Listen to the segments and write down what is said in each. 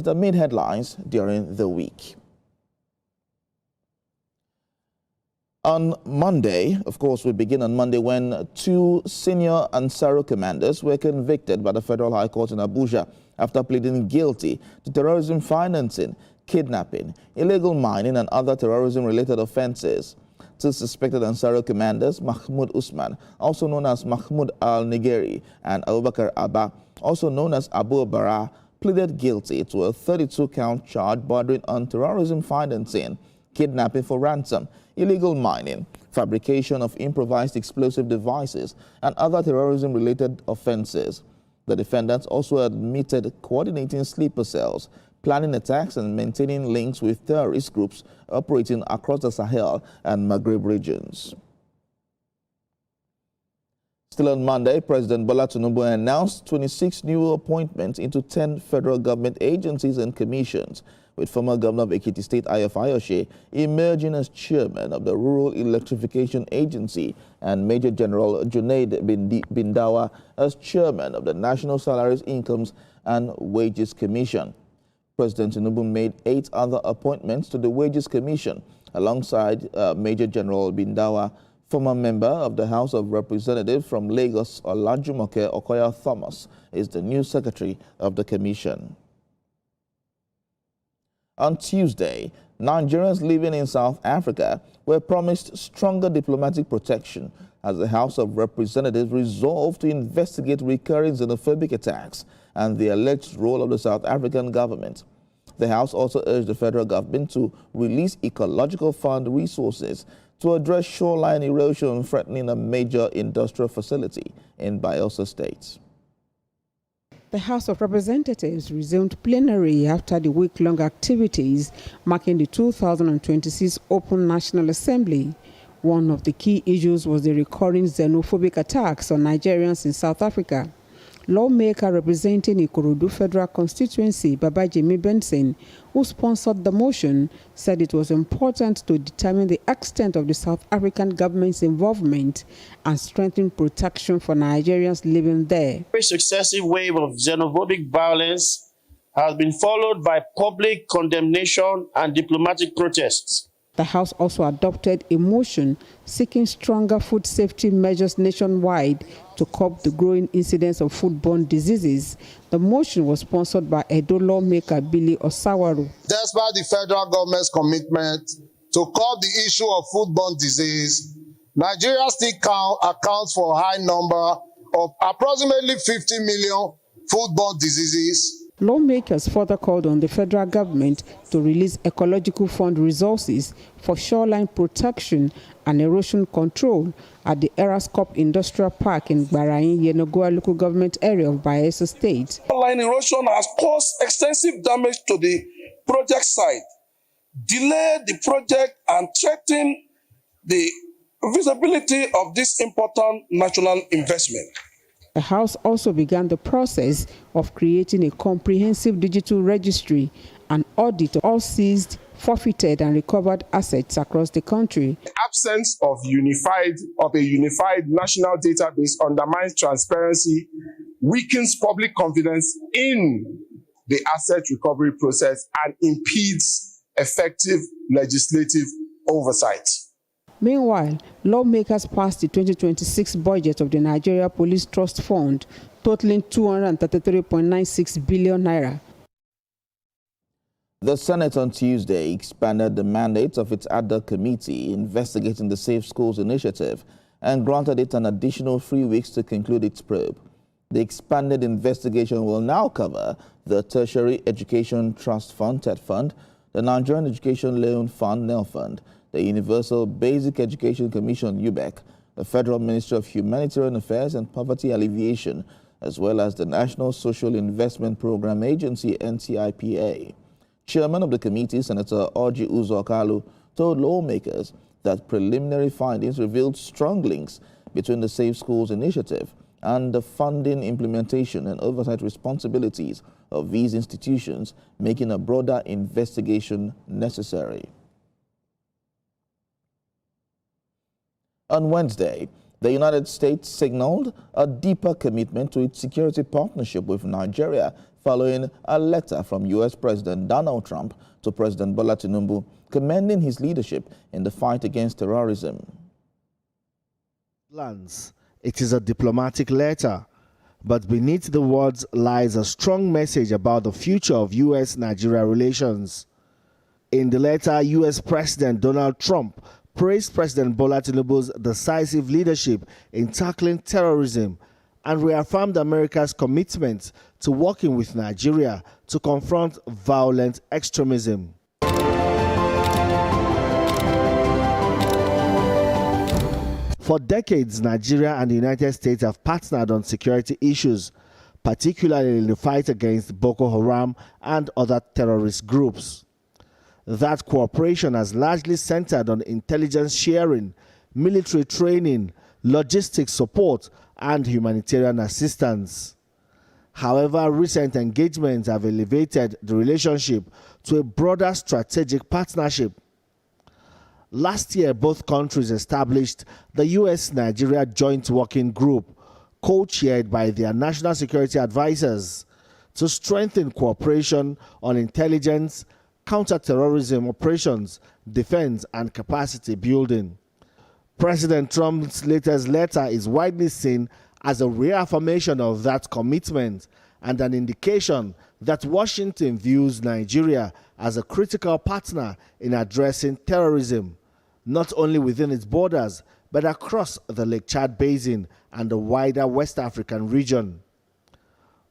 that made headlines during the week. On Monday, of course, we begin on Monday when two senior Ansaro commanders were convicted by the Federal High Court in Abuja after pleading guilty to terrorism financing, kidnapping, illegal mining, and other terrorism-related offenses. Two suspected Ansaro commanders, Mahmoud Usman, also known as Mahmoud Al-Nigeri, and Abubakar Abba, also known as Abu Bara, pleaded guilty to a 32-count charge bordering on terrorism financing, kidnapping for ransom, illegal mining, fabrication of improvised explosive devices, and other terrorism-related offenses. The defendants also admitted coordinating sleeper cells, planning attacks, and maintaining links with terrorist groups operating across the Sahel and Maghreb regions. Still on Monday, President Bola Tinubu announced 26 new appointments into 10 federal government agencies and commissions, with former Governor of Ekiti State Fayose emerging as chairman of the Rural Electrification Agency and Major General Junaid Bindawa as chairman of the National Salaries, Incomes and Wages Commission. President Tinubu made 8 other appointments to the Wages Commission alongside Major General Bindawa. Former member of the House of Representatives from Lagos, Olajumoke Okoya Thomas, is the new secretary of the commission. On Tuesday, Nigerians living in South Africa were promised stronger diplomatic protection as the House of Representatives resolved to investigate recurring xenophobic attacks and the alleged role of the South African government. The House also urged the federal government to release ecological fund resources to address shoreline erosion threatening a major industrial facility in Fayose State. The House of Representatives resumed plenary after the week-long activities marking the 2026 Open National Assembly. One of the key issues was the recurring xenophobic attacks on Nigerians in South Africa. Lawmaker representing Ikorodu Federal Constituency, Babajimi Benson, who sponsored the motion, said it was important to determine the extent of the South African government's involvement and strengthen protection for Nigerians living there. A successive wave of xenophobic violence has been followed by public condemnation and diplomatic protests. The House also adopted a motion seeking stronger food safety measures nationwide to curb the growing incidence of foodborne diseases. The motion was sponsored by Edo lawmaker Billy Osawaru. Despite the federal government's commitment to curb the issue of foodborne disease, Nigeria still accounts for a high number of approximately 50 million foodborne diseases. Lawmakers further called on the federal government to release ecological fund resources for shoreline protection and erosion control at the Erascop Industrial Park in Gbarayin, Yenagoa local government area of Fayose State. Shoreline erosion has caused extensive damage to the project site, delayed the project, and threatened the visibility of this important national investment. The House also began the process of creating a comprehensive digital registry and audit of all seized, forfeited, and recovered assets across the country. The absence of a unified national database undermines transparency, weakens public confidence in the asset recovery process, and impedes effective legislative oversight. Meanwhile, lawmakers passed the 2026 budget of the Nigeria Police Trust Fund, totaling 233.96 billion naira. The Senate on Tuesday expanded the mandate of its ad hoc committee investigating the Safe Schools initiative and granted it an additional 3 weeks to conclude its probe. The expanded investigation will now cover the Tertiary Education Trust Fund, TET Fund, the Nigerian Education Loan Fund, NEL Fund, the Universal Basic Education Commission, UBEC, the Federal Ministry of Humanitarian Affairs and Poverty Alleviation, as well as the National Social Investment Program Agency, NTIPA. Chairman of the committee, Senator Orji Uzo-Kalu, told lawmakers that preliminary findings revealed strong links between the Safe Schools initiative and the funding, implementation, and oversight responsibilities of these institutions, making a broader investigation necessary. On Wednesday, the United States signaled a deeper commitment to its security partnership with Nigeria following a letter from U.S. President Donald Trump to President Bola Tinubu commending his leadership in the fight against terrorism. It is a diplomatic letter, but beneath the words lies a strong message about the future of U.S.-Nigeria relations. In the letter, U.S. President Donald Trump praised President Bola Tinubu's decisive leadership in tackling terrorism and reaffirmed America's commitment to working with Nigeria to confront violent extremism. For decades, Nigeria and the United States have partnered on security issues, particularly in the fight against Boko Haram and other terrorist groups. That cooperation has largely centered on intelligence sharing, military training, logistics support, and humanitarian assistance. However, recent engagements have elevated the relationship to a broader strategic partnership. Last year, both countries established the U.S.-Nigeria Joint Working Group, co-chaired by their national security advisors, to strengthen cooperation on intelligence, counter-terrorism operations, defense, and capacity building. President Trump's latest letter is widely seen as a reaffirmation of that commitment and an indication that Washington views Nigeria as a critical partner in addressing terrorism, not only within its borders, but across the Lake Chad Basin and the wider West African region.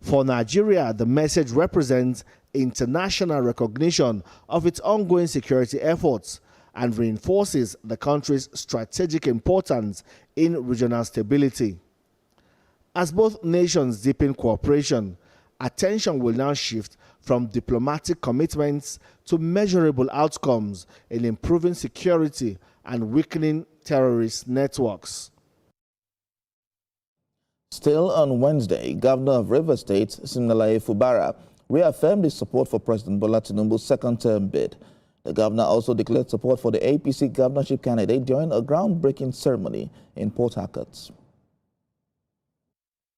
For Nigeria, the message represents international recognition of its ongoing security efforts and reinforces the country's strategic importance in regional stability. As both nations deepen cooperation, attention will now shift from diplomatic commitments to measurable outcomes in improving security and weakening terrorist networks. Still on Wednesday, Governor of Rivers State, Siminalayi Fubara, reaffirmed his support for President Bola Tinubu's second-term bid. The governor also declared support for the APC governorship candidate during a groundbreaking ceremony in Port Harcourt.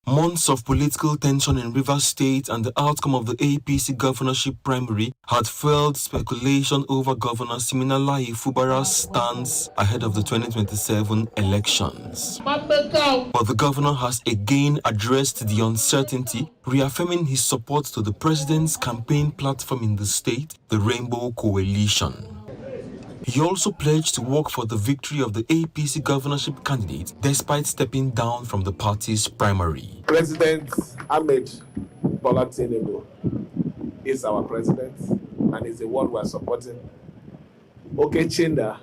Months of political tension in Rivers State and the outcome of the APC governorship primary had fueled speculation over Governor Siminalayi Fubara's stance ahead of the 2027 elections. But the governor has again addressed the uncertainty, reaffirming his support to the president's campaign platform in the state, the Rainbow Coalition. He also pledged to work for the victory of the APC governorship candidate despite stepping down from the party's primary. President Ahmed Bola Tinubu is our president and is the one we are supporting. Okechinda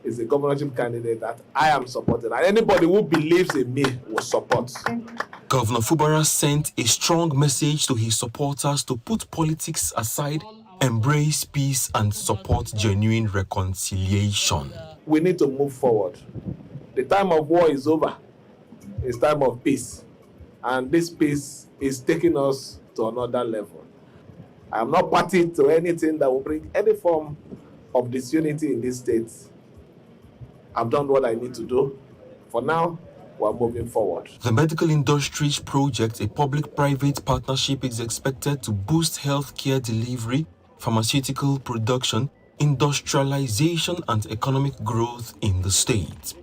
is the governorship candidate that I am supporting, and anybody who believes in me will support. Governor Fubara sent a strong message to his supporters to put politics aside, embrace peace, and support genuine reconciliation. We need to move forward. The time of war is over. It's time of peace. And this peace is taking us to another level. I am not party to anything that will bring any form of disunity in this state. I've done what I need to do. For now, we're moving forward. The Medical Industries Project, a public-private partnership, is expected to boost healthcare delivery, pharmaceutical production, industrialization, and economic growth in the state.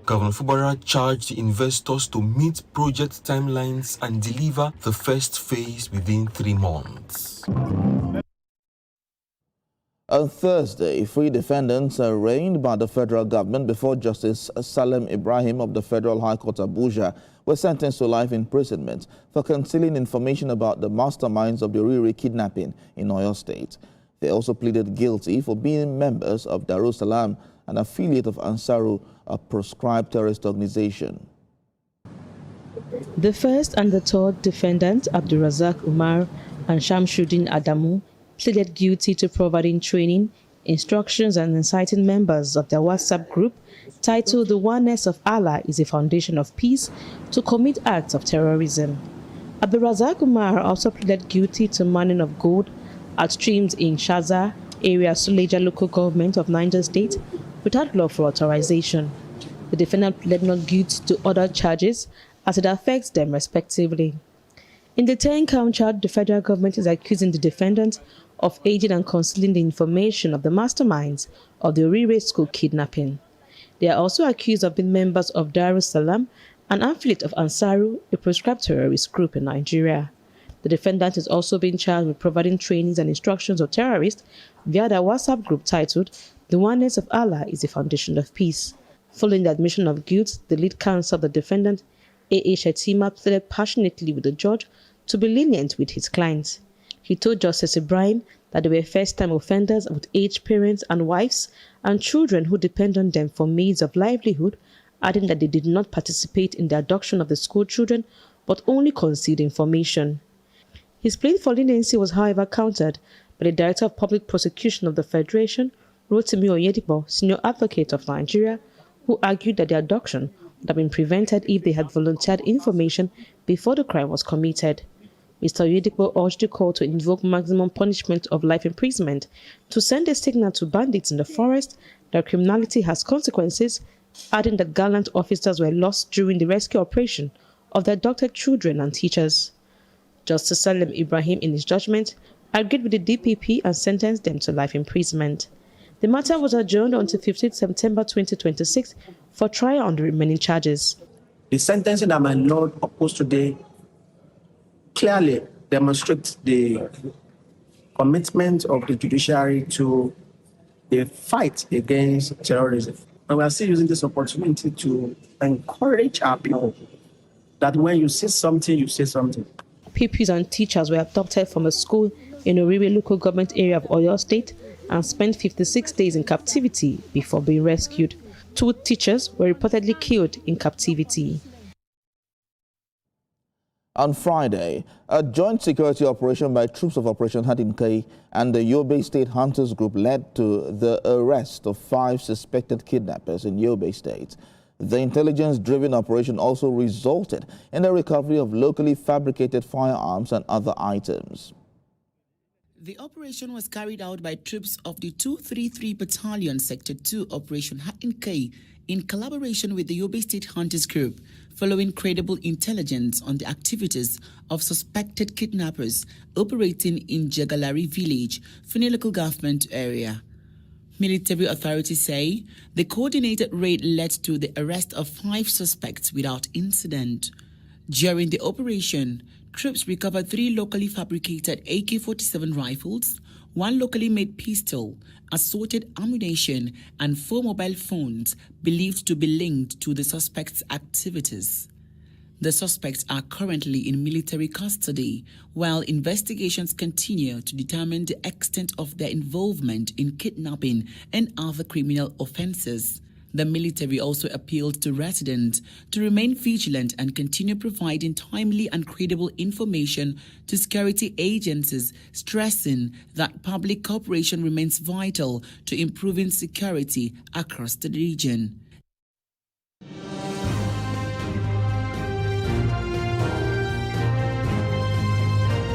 Governor Fubara charged investors to meet project timelines and deliver the first phase within 3 months. On Thursday, 3 defendants arraigned by the federal government before Justice Salem Ibrahim of the Federal High Court Abuja were sentenced to life imprisonment for concealing information about the masterminds of the REA kidnapping in Oyo State. They also pleaded guilty for being members of Darussalam, an affiliate of Ansaru, a proscribed terrorist organization. The first and the third defendants, Abdulrazak Umar and Shamsuddin Adamu, pleaded guilty to providing training, instructions, and inciting members of their WhatsApp group titled "The Oneness of Allah is a Foundation of Peace" to commit acts of terrorism. Abdulrazak Umar also pleaded guilty to mining of gold at streams in Shaza, area Suleja local government of Niger State, without lawful authorization. The defendant pled not guilty to other charges as it affects them respectively. In the 10-count charge, the federal government is accusing the defendant of aiding and concealing the information of the masterminds of the REA school kidnapping. They are also accused of being members of Darussalam, an affiliate of Ansaru, a proscribed terrorist group in Nigeria. The defendant is also being charged with providing trainings and instructions of terrorists via their WhatsApp group titled "The Oneness of Allah is the Foundation of Peace." Following the admission of guilt, the lead counsel of the defendant, A.A. Shetima, pleaded passionately with the judge to be lenient with his client. He told Justice Ibrahim that they were first-time offenders with aged parents and wives and children who depend on them for means of livelihood, adding that they did not participate in the abduction of the school children but only concealed information. His plea for leniency was, however, countered by the Director of Public Prosecution of the Federation, Rotimi Oyedipo, Senior Advocate of Nigeria, who argued that the abduction would have been prevented if they had volunteered information before the crime was committed. Mr. Oyedipo urged the court to invoke maximum punishment of life imprisonment to send a signal to bandits in the forest that criminality has consequences, adding that gallant officers were lost during the rescue operation of the abducted children and teachers. Justice Salim Ibrahim, in his judgment, agreed with the DPP and sentenced them to life imprisonment. The matter was adjourned until 15 September 2026 for trial on the remaining charges. The sentencing that my Lord opposed today clearly demonstrates the commitment of the judiciary to the fight against terrorism. And we are still using this opportunity to encourage our people that when you say something, you say something. Pupils and teachers were abducted from a school in a REA local government area of Oyo State and spent 56 days in captivity before being rescued. 2 teachers were reportedly killed in captivity. On Friday, a joint security operation by troops of Operation Hadinkai and the Yobe State Hunters Group led to the arrest of 5 suspected kidnappers in Yobe State. The intelligence-driven operation also resulted in the recovery of locally fabricated firearms and other items. The operation was carried out by troops of the 233 Battalion Sector 2 Operation Hadinkai in collaboration with the Yobe State Hunters Group, following credible intelligence on the activities of suspected kidnappers operating in Jagalari village, Fune local government area. Military authorities say the coordinated raid led to the arrest of 5 suspects without incident. During the operation, troops recovered 3 locally fabricated AK-47 rifles, 1 locally made pistol, assorted ammunition, and 4 mobile phones believed to be linked to the suspects' activities. The suspects are currently in military custody, while investigations continue to determine the extent of their involvement in kidnapping and other criminal offenses. The military also appealed to residents to remain vigilant and continue providing timely and credible information to security agencies, stressing that public cooperation remains vital to improving security across the region.